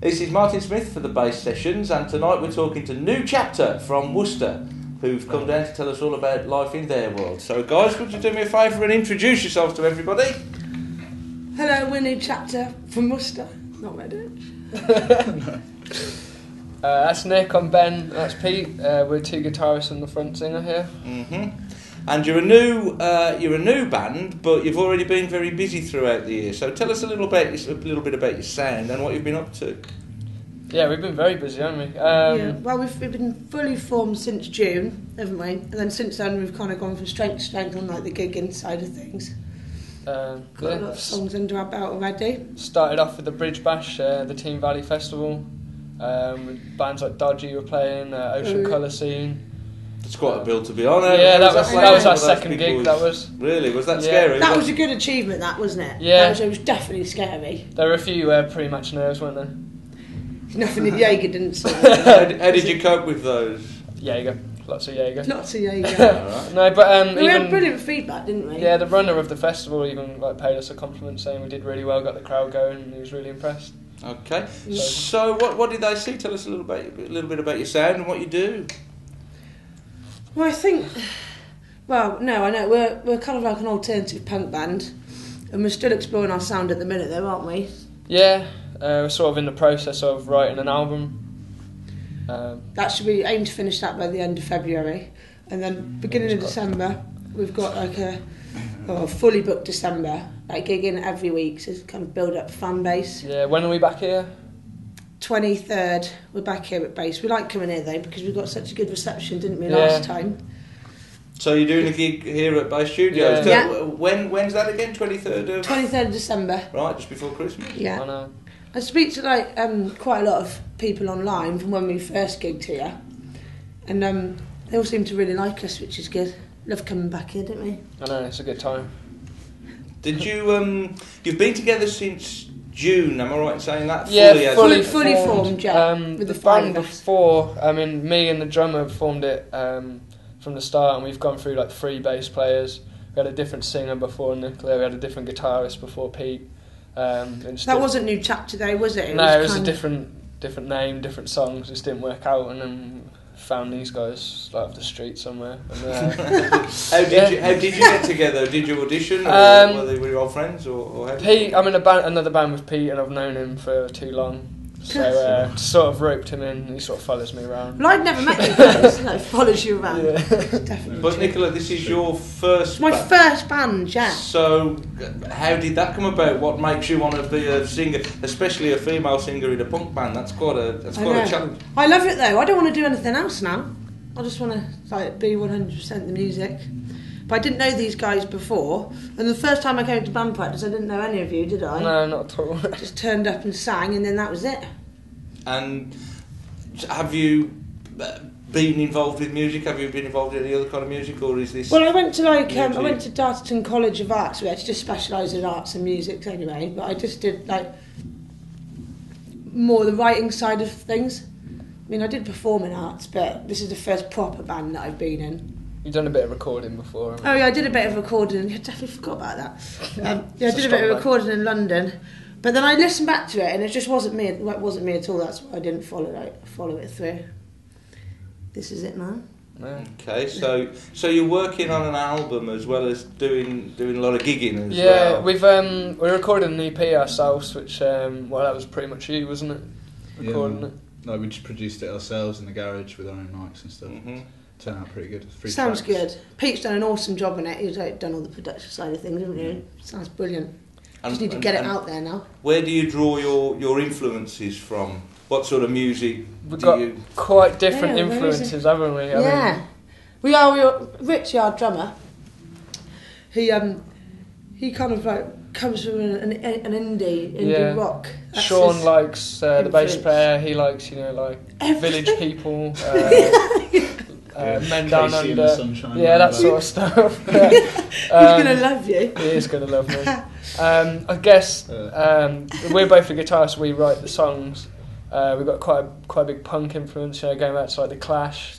This is Martyn Smith for the bass sessions, and tonight we're talking to New Chapter from Worcester, who've come down to tell us all about life in their world. So guys, would you do me a favour and introduce yourselves to everybody? Hello, we're New Chapter from Worcester. Not Redditch. That's Nick, I'm Ben, that's Pete. We're two guitarists and the front singer here. And you're a new band, but you've already been very busy throughout the year. So tell us a little bit about your sound and what you've been up to. Yeah, we've been very busy, haven't we? Well, we've been fully formed since June, haven't we? And then since then we've kind of gone from strength to strength on like the gigging side of things. Got a lot of songs under our belt already. Started off with the Bridge Bash, the Team Valley Festival. Bands like Dodgy were playing, Ocean Colour Scene. It's quite a bill to be on. Yeah, that was our second gig. That was really that scary? That was a good achievement, that wasn't it? Yeah, it was definitely scary. There were a few pre-match nerves, weren't there? Nothing that Jaeger didn't say. How did you cope with those? Jaeger, lots of Jaeger. Lots of Jaeger. Right. No, but we had brilliant feedback, didn't we? Yeah, the runner of the festival even paid us a compliment saying we did really well, got the crowd going, and he was really impressed. Okay, so what did they say? Tell us a little bit about your sound and what you do. Well, I think... Well, no, I know. We're kind of like an alternative punk band. And we're still exploring our sound at the minute, though, aren't we? Yeah, we're sort of in the process of writing an album. We aim to finish that by the end of February. And then beginning of December, we've got like a fully booked December, like gigging every week, so it's kind of build up a fan base. Yeah, when are we back here? 23rd, we're back here at base. We like coming here though because we got such a good reception, didn't we, last time? So you're doing a gig here at Base Studios. Yeah. When's that again? 23rd of December. Right, just before Christmas. Yeah. I know. I speak to quite a lot of people online from when we first gigged here, and they all seem to really like us, which is good. Love coming back here, don't we? I know, it's a good time. Did you you've been together since June, am I right in saying that? Yeah, fully formed, yeah. With the band before, me and the drummer formed it from the start, and we've gone through like 3 bass players. We had a different singer before Nicola, we had a different guitarist before Pete. That wasn't New Chapter though, was it? It was a different name, different songs, just didn't work out, and then found these guys like off the street somewhere. And, how did you get together? Did you audition, or were you all friends, or how Pete? I'm in another band with Pete, and I've known him for too long, so sort of roped him in. And he sort of follows me around. Well, I'd never met you guys. Follows you around. Yeah. Definitely. But Nicola, this is your first. My first band, yeah. So, how did that come about? What makes you want to be a singer, especially a female singer in a punk band? That's quite a challenge. I love it though. I don't want to do anything else now. I just want to be 100% the music. But I didn't know these guys before, and the first time I came to band practice, I didn't know any of you, did I? No, not at all. Just turned up and sang, and then that was it. And have you been involved with music? Have you been involved in any other kind of music, or is this? Well, I went to I went to Chapterin College of Arts, where I just specialised in arts and music anyway. But I just did more the writing side of things. I mean, I did performing arts, but this is the first proper band that I've been in. You've done a bit of recording before. Oh yeah, I did a bit of recording. I definitely forgot about that. I did a bit of recording in London, but then I listened back to it, and it just wasn't me. It wasn't me at all. That's why I didn't follow it through. This is it now. Okay, so you're working on an album as well as doing a lot of gigging as well. Yeah, we recorded an EP ourselves, which that was pretty much you, wasn't it? Recording it. No, we just produced it ourselves in the garage with our own mics and stuff. Turned out pretty good. Sounds good. Pete's done an awesome job on it. He's done all the production side of things, haven't you? Sounds brilliant. Just need to get it out there now. Where do you draw your influences from? What sort of music We've got quite different influences, haven't we? I mean, we are Richie, our drummer. He kind of comes from an indie rock. That's Sean likes the bass player. He likes Village People, Men Down Under, that sort of stuff. He's gonna love you. He is gonna love me. I guess we're both the guitarists. We write the songs. We've got quite a big punk influence, going back to the Clash,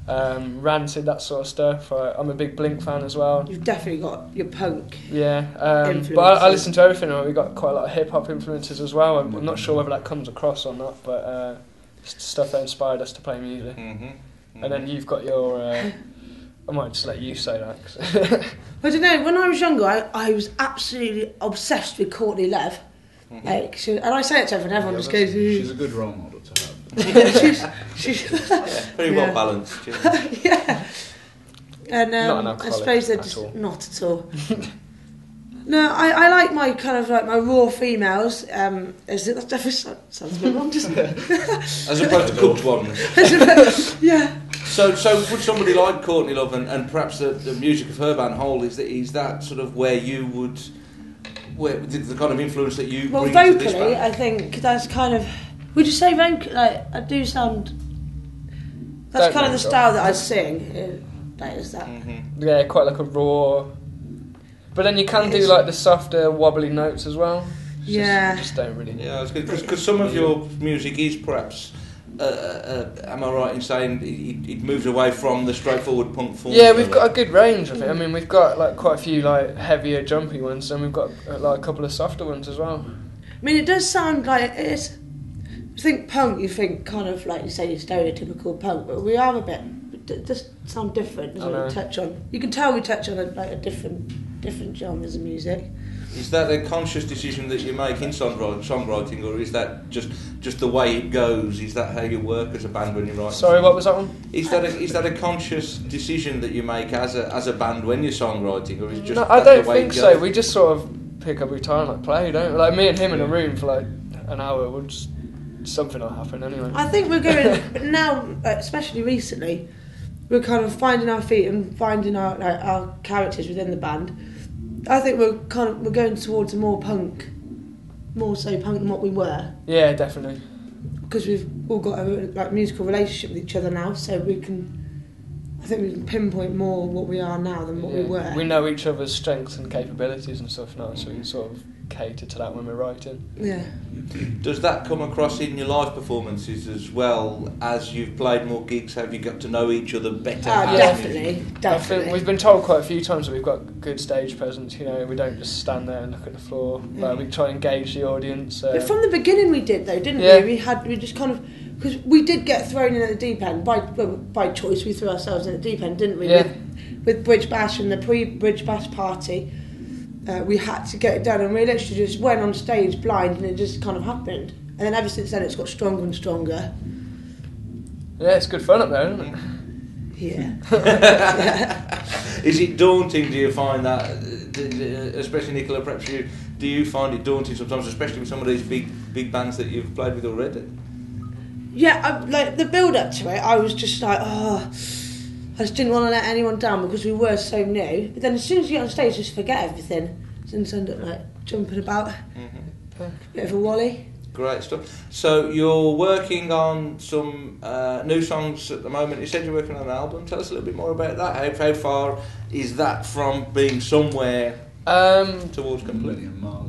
Rancid, that sort of stuff. I'm a big Blink fan as well. You've definitely got your punk. Yeah, but I listen to everything. We've got quite a lot of hip hop influences as well. I'm not sure whether that comes across or not, but stuff that inspired us to play music. And then you've got your. I might just let you say that. I don't know. When I was younger, I was absolutely obsessed with Courtney Love. And I say it to everyone. Everyone just goes. She's a good role model to have. she's very well balanced. Yeah. And not an I alcoholic suppose they're just not at all. No, I like my kind of like my raw females. That definitely sounds a bit wrong, doesn't it? As opposed to cooked ones. Yeah. So would somebody like Courtney Love and perhaps the music of her band Hole is that sort of where you would the kind of influence that you bring vocally, to this band? I think that's kind of. Would you say vocal? Like I do sound. That's kind of the style that I sing. That is that. Yeah, quite like a raw. But then you can do like the softer, wobbly notes as well. Just don't really. Yeah, it's good because some of your music is perhaps. Am I right in saying it moves away from the straightforward punk form? Yeah, we've got a good range of it. I mean, we've got like quite a few like heavier, jumpy ones, and we've got like a couple of softer ones as well. I mean, it does sound like it is. You think punk, you think kind of like you say, your stereotypical punk, but we are a bit. It does sound different, doesn't it? We touch on. You can tell we touch on a different genres of music. Is that a conscious decision that you make in songwriting, or is that just the way it goes? Is that how you work as a band when you write? Sorry, what was that one? Is that a conscious decision that you make as a band when you're songwriting, or is it just? No, I don't think so. We just sort of pick up guitar and like play, don't we? Like me and him in a room for like an hour, something will happen anyway. I think we're going now, especially recently. We're kind of finding our feet and finding our characters within the band. I think we're going towards a more so punk than what we were. Yeah, definitely. Because we've all got a musical relationship with each other now, so I think we can pinpoint more what we are now than what we were. We know each other's strengths and capabilities and stuff now, so we can sort of cater to that when we're writing. Yeah. Does that come across in your live performances as well as you've played more gigs? Have you got to know each other better? Definitely. I think we've been told quite a few times that we've got good stage presence. You know, we don't just stand there and look at the floor. We try and engage the audience. But from the beginning, we did though, didn't we? We just kind of. Because we did get thrown in at the deep end by choice. We threw ourselves in at the deep end, didn't we? Yeah. With Bridge Bash and the pre-Bridge Bash party, we had to get it done, and we literally just went on stage blind, and it just kind of happened. And then ever since then, it's got stronger and stronger. Yeah, it's good fun up there, isn't it? Yeah. Is it daunting? Do you find that, especially Nicola? Perhaps do you find it daunting sometimes, especially with some of these big bands that you've played with already? Yeah, like the build up to it, I was just like, I just didn't want to let anyone down because we were so new. But then as soon as you get on stage, just forget everything. Just end up like jumping about, bit of a wally. Great stuff. So you're working on some new songs at the moment. You said you're working on an album. Tell us a little bit more about that. How far is that from being somewhere towards complete?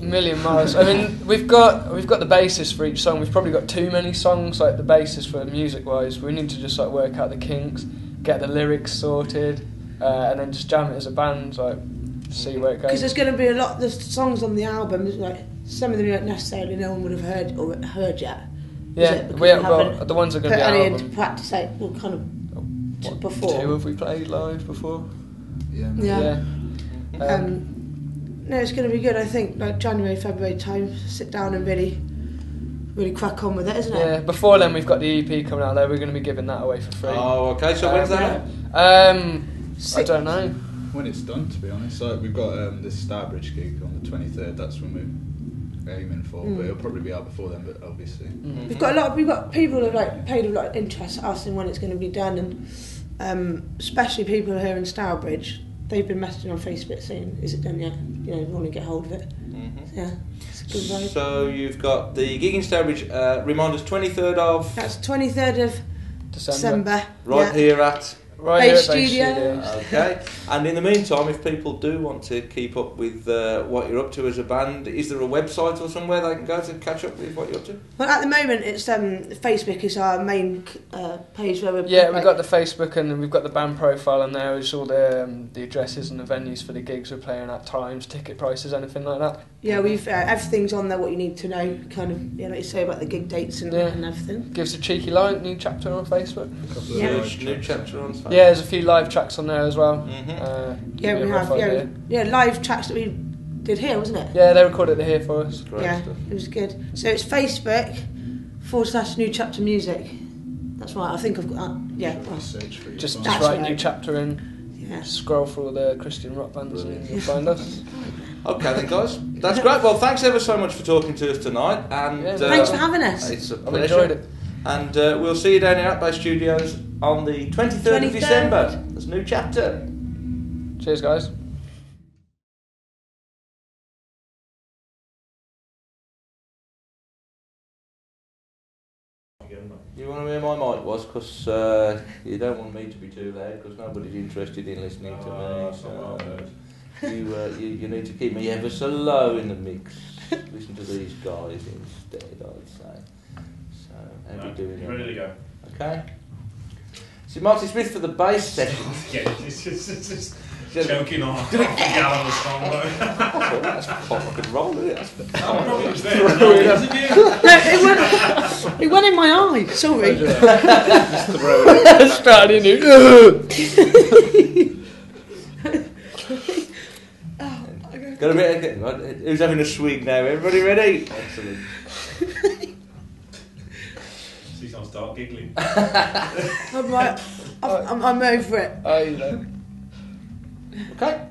Million miles. I mean, we've got the basis for each song. We've probably got too many songs, like the basis for music-wise. We need to just like work out the kinks, get the lyrics sorted, and then just jam it as a band, like see where it goes. Because there's going to be a lot. The songs on the album, like some of them you don't necessarily no one would have heard yet. Yeah, we haven't. The ones that are going to be put any album. into practice, like well, kind of before. 2 have we played live before? Yeah. No, it's going to be good. I think like January, February time, sit down and really crack on with it, isn't it? Yeah. Before then, we've got the EP coming out there. We're going to be giving that away for free. Oh, okay. So when's that? I don't know. When it's done, to be honest. Like we've got this Starbridge gig on the 23rd. That's when we're aiming for, but it'll probably be out before then. But obviously, we've got people who've like paid a lot of interest asking when it's going to be done, and especially people here in Starbridge. They've been messaging on Facebook saying, "Is it done yet? You know, want to get hold of it." Yeah, it's a good vibe. So you've got the gig in Starbridge. Remind us, 23rd of. That's 23rd of December. Right here at Right here Bass at Bass Studios. Okay. And in the meantime, if people do want to keep up with what you're up to as a band, is there a website or somewhere they can go to catch up with what you're up to? Well, at the moment, it's Facebook is our main page where we're. Yeah, we've got the Facebook and we've got the band profile, and there is all the addresses and the venues for the gigs we're playing at, times, ticket prices, anything like that. Yeah, we've everything's on there. What you need to know, kind of, like you say about the gig dates and everything. Give us a cheeky line, new chapter on Facebook. New chapter on Facebook. Yeah, there's a few live tracks on there as well. Mm-hmm. Yeah, we have. Live tracks that we did here, wasn't it? Yeah, they recorded it here for us. Great yeah, stuff. It was good. So it's Facebook/New Chapter Music. That's right. I think I've got. Just That's write right. New Chapterin. Yeah. Scroll through the Christian rock bands and you'll find us. Okay then, guys. That's great. Well, thanks ever so much for talking to us tonight. And thanks for having us. It's a I've pleasure. enjoyed it. And we'll see you down here at Bass Studios on the 23rd of December. There's a new chapter. Cheers, guys. You want to hear my mic was? Because you don't want me to be too loud because nobody's interested in listening to me. So you need to keep me ever so low in the mix. Listen to these guys instead, I'd say. So, how are we doing? Ready to go. Okay. See, Martyn Smith for the bass section. Yeah, it's just choking on a gallon of song. That's pop and roll, isn't it? Probably was there. No, it went in my eye. Sorry. Starting new. Got a bit. Who's having a swig now? Everybody ready? Excellent. See someone start giggling. I'm over it. Oh, you know. Okay.